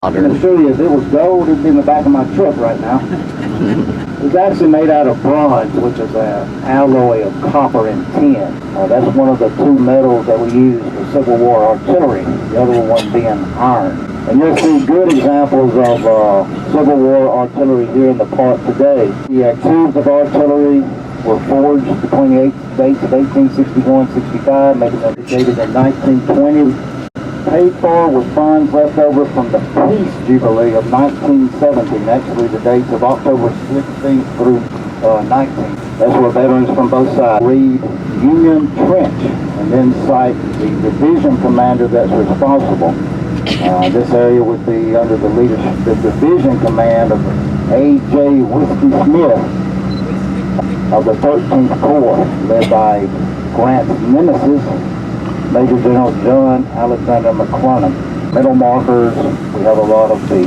I'm going to show you, if it was gold, it'd be in the back of my truck right now. It's actually made out of bronze, which is an alloy of copper and tin. That's one of the two metals that we use for Civil War artillery, the other one being iron. And you'll see good examples of Civil War artillery here in the park today. The tubes of artillery were forged between the dates of 1861-65, maybe dated in 1920. Paid for with funds left over from the Peace Jubilee of 1917, actually the dates of October 16th through 19th. That's where veterans from both sides read Union Trench and then cite the division commander that's responsible. This area would be under the leadership, the division command of A.J. Whiskey Smith of the 13th Corps, led by Grant's nemesis, Major General John Alexander McClellan. Middle markers, we have a lot of the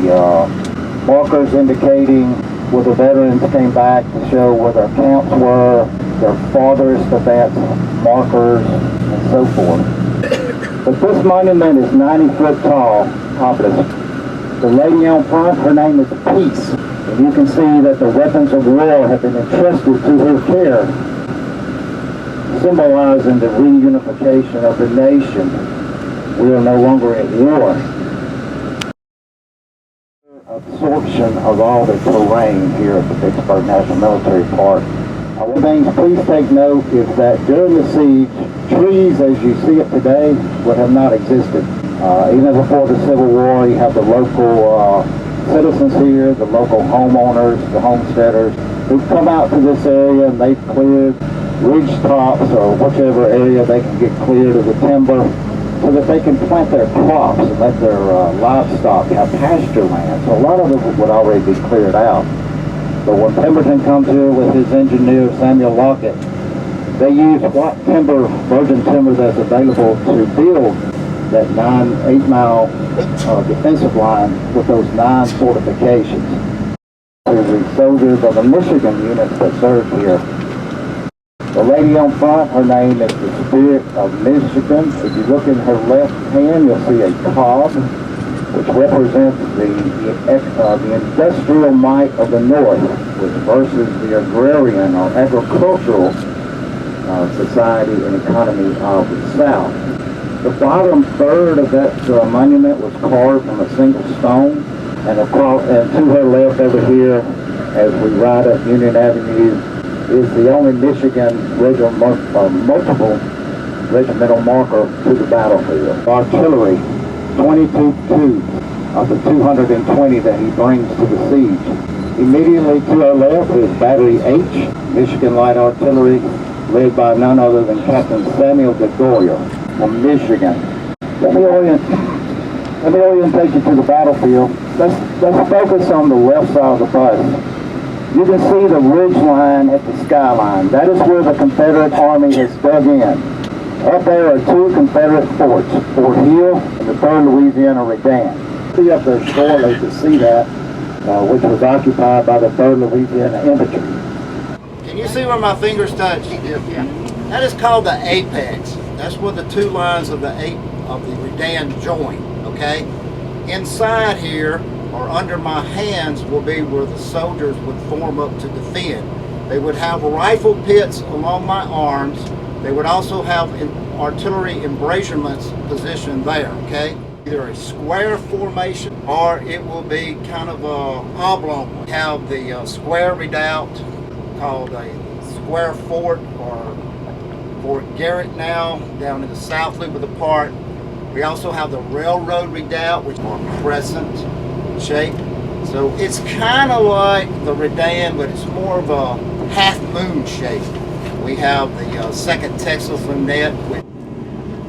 markers indicating where the veterans came back to show where their camps were, their farthest events, markers, and so forth. But this monument is 90 foot tall, obelisk. The lady on front, her name is Peace. And you can see that the weapons of war have been entrusted to her care, symbolizing the reunification of the nation. We are no longer at war. Absorption of all the terrain here at the Vicksburg National Military Park. One thing please take note is that during the siege, trees as you see it today would have not existed. Even before the Civil War, you have the local citizens here, the local homeowners, the homesteaders, who've come out to this area and they've cleared ridge tops or whichever area they can get cleared of the timber so that they can plant their crops and let their livestock have pasture land. So a lot of it would already be cleared out. But when Pemberton comes here with his engineer Samuel Lockett, they use what timber, virgin timber that's available to build that 8-mile defensive line with those 9 fortifications. There's the soldiers of the Michigan units that served here. The lady on front, her name is the Spirit of Michigan. If you look in her left hand, you'll see a cob, which represents the industrial might of the North, which versus the agrarian or agricultural society and economy of the South. The bottom third of that monument was carved from a single stone, and to her left over here, as we ride up Union Avenue, is the only Michigan multiple regimental marker to the battlefield. Artillery, 22 tubes of the 220 that he brings to the siege. Immediately to our left is Battery H, Michigan Light Artillery, led by none other than Captain Samuel DeGoyer from Michigan. Let me orientate you to the battlefield. Let's focus on the left side of the bus. You can see the ridge line at the skyline. That is where the Confederate Army has dug in. Up there are 2 Confederate forts, Fort Hill and the 3rd Louisiana Redan. See up there shortly to see that, which was occupied by the 3rd Louisiana Infantry. Can you see where my fingers touch? Yeah. That is called the apex. That's where the 2 lines of the Redan join, okay? Inside here, or under my hands, will be where the soldiers would form up to defend. They would have rifle pits along my arms. They would also have artillery embrasures positioned there, okay? Either a square formation or it will be kind of a oblong. We have the square redoubt called a square fort or Fort Garrett now down in the south loop of the park. We also have the railroad redoubt, which is more crescent shape. So it's kind of like the Redan, but it's more of a half moon shape. We have the 2nd Texas Lynette.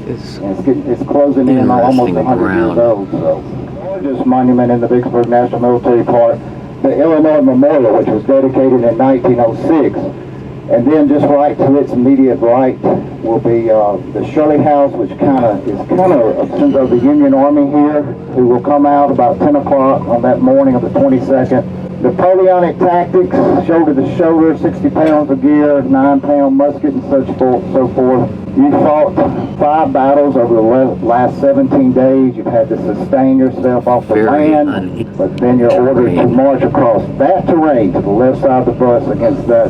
It's closing in on almost 100 years old. So the largest monument in the Vicksburg National Military Park, the Illinois Memorial, which was dedicated in 1906. And then just right to its immediate right will be the Shirley House, which is kind of a symbol of the Union Army here, who will come out about 10 o'clock on that morning of the 22nd. Napoleonic tactics, shoulder to shoulder, 60 pounds of gear, 9-pound musket, and so forth. You fought 5 battles over the last 17 days. You've had to sustain yourself off the land, but then you're ordered to march across that terrain to the left side of the bus against that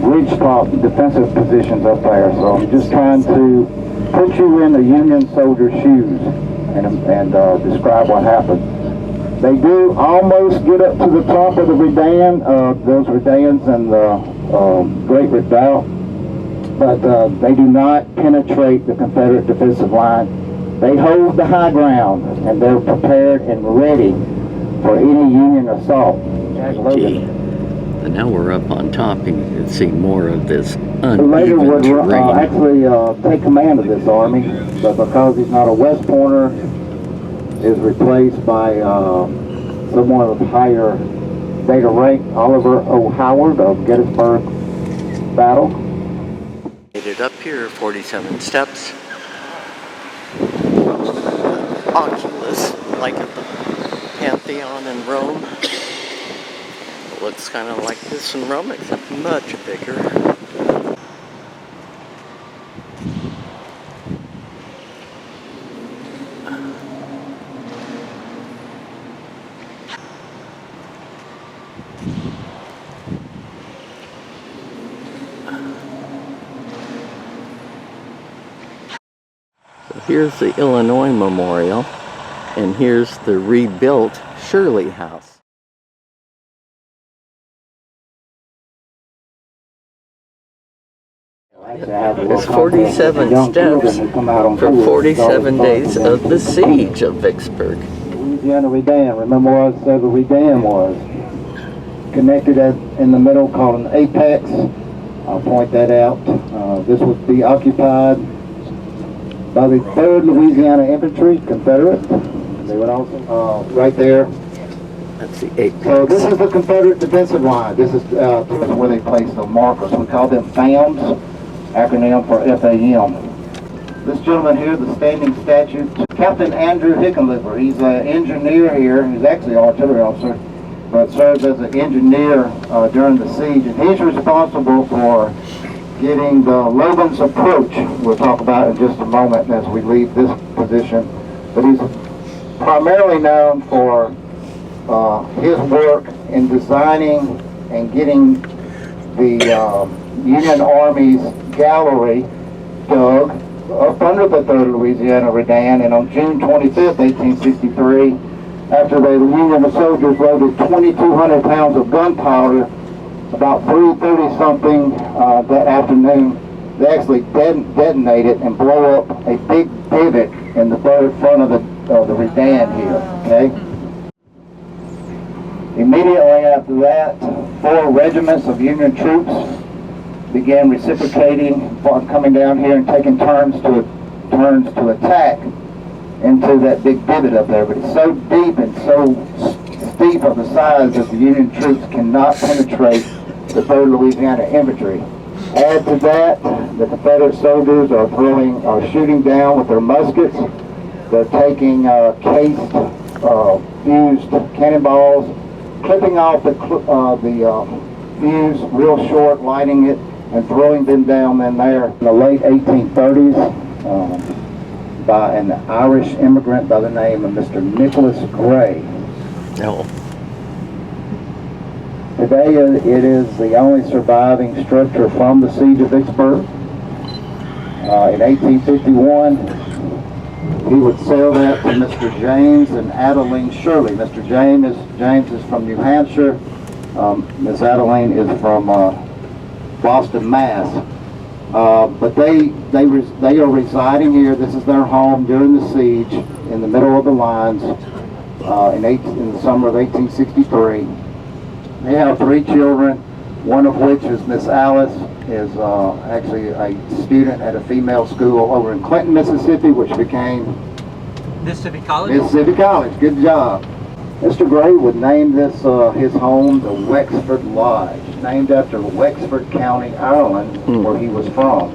ridgetop defensive positions up there. So I'm just trying to put you in a Union soldier's shoes and describe what happened. They do almost get up to the top of the Redan, those Redans and the Great Redoubt, but they do not penetrate the Confederate defensive line. They hold the high ground, and they're prepared and ready for any Union assault. And now we're up on top, and you can see more of this uneven later would terrain. actually take command of this army, but because he's not a West Pointer, is replaced by someone of higher data rank, Oliver O. Howard of Gettysburg Battle. Made it up here, 47 steps. Oculus, like at the Pantheon in Rome. It looks kind of like this in Rome, except much bigger. Here's the Illinois Memorial, and here's the rebuilt Shirley House. It's 47 steps for 47 days of the siege of Vicksburg. Louisiana Redan. Remember what I said the Redan was? Connected in the middle, called an apex. I'll point that out. This would be occupied by the 3rd Louisiana Infantry, Confederate. They would also, right there. That's the apex. So this is the Confederate defensive line. This is where they place the markers. We call them FAMs, acronym for FAM. This gentleman here, the standing statue, Captain Andrew Hickenlooper. He's an engineer here. He's actually an artillery officer, but served as an engineer during the siege. And he's responsible for getting the Logan's approach, we'll talk about in just a moment as we leave this position. But he's primarily known for his work in designing and getting the Union Army's gallery dug up under the 3rd Louisiana Redan, and on June 25th, 1863, after the Union soldiers loaded 2,200 pounds of gunpowder about 3:30 something that afternoon, they actually detonate it and blow up a big divot in the front of the Redan here. Okay. Immediately after that, 4 regiments of Union troops began reciprocating, coming down here and taking turns to attack into that big divot up there. But it's so deep and so steep of the size that the Union troops cannot penetrate the 3rd Louisiana Infantry. Add to that, the Confederate soldiers are shooting down with their muskets. They're taking cased, fused cannonballs, clipping off the fuse real short, lighting it, and throwing them down in there. In the late 1830s, by an Irish immigrant by the name of Mr. Nicholas Gray. No. Today it is the only surviving structure from the siege of Vicksburg. In 1851, he would sell that to Mr. James and Adeline Shirley. Mr. James is from New Hampshire. Miss Adeline is from Boston, Mass. But they are residing here. This is their home during the siege in the middle of the lines in the summer of 1863. They have 3 children, one of which is Miss Alice, is actually a student at a female school over in Clinton, Mississippi, which became Mississippi College? Mississippi College. Good job. Mr. Gray would name this his home the Wexford Lodge, named after Wexford County, Ireland, where he was from.